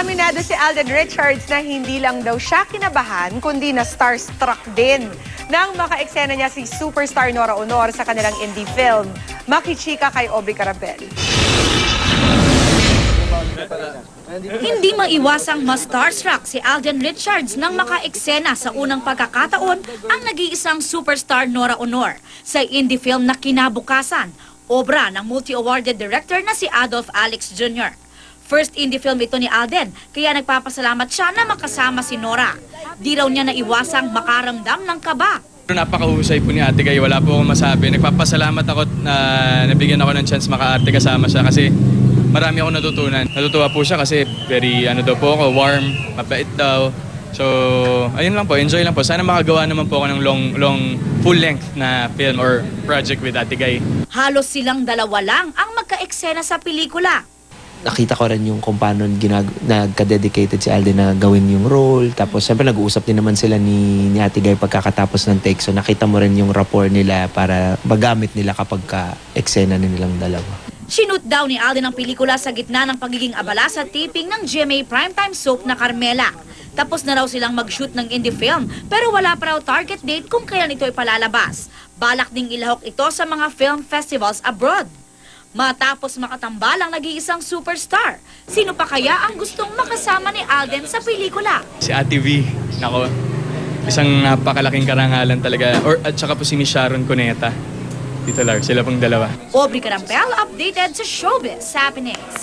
Aminado si Alden Richards na hindi lang daw siya kinabahan, kundi na starstruck din nang maka-eksena niya si superstar Nora Aunor sa kanilang indie film, Makichika kay Obi Carabel. Hindi maiwasang ma-starstruck si Alden Richards nang maka-eksena sa unang pagkakataon ang nag-iisang superstar Nora Aunor sa indie film na Kinabukasan, obra ng multi-awarded director na si Adolph Alex Jr. First indie film ito ni Alden, kaya nagpapasalamat siya na makasama si Nora. Di raw niya naiwasang makaramdam ng kaba. Napakahusay po ni Ate Guy, wala po akong masabi. Nagpapasalamat ako na nabigyan ako ng chance maka-arte kasama siya kasi marami akong natutunan. Natutuwa po siya kasi very po ako, warm, mabait daw. So, ayun lang po, enjoy lang po. Sana makagawa naman po ako ng long full-length na film or project with Ate Guy. Halos silang dalawa lang ang magka-eksena sa pelikula. Nakita ko rin yung kung paano nagka-dedicated si Alden na gawin yung role. Tapos siyempre nag-uusap din naman sila ni Ate Guy pagkakatapos ng take. So nakita mo rin yung rapport nila para magamit nila kapag ka-eksena nilang dalawa. Shoot daw ni Alden ang pelikula sa gitna ng pagiging abala sa taping ng GMA primetime soap na Carmela. Tapos na raw silang mag-shoot ng indie film pero wala pa raw target date kung kailan ito ipalalabas. Balak ding ilahok ito sa mga film festivals abroad. Matapos makatambal ang nag-iisang superstar, sino pa kaya ang gustong makasama ni Alden sa pelikula? Si Ate V, nako, isang napakalaking karangalan talaga. At saka po si Miss Sharon Cuneta. Titular, sila pong dalawa. Aubrey Carampel, updated sa Showbiz Happenings.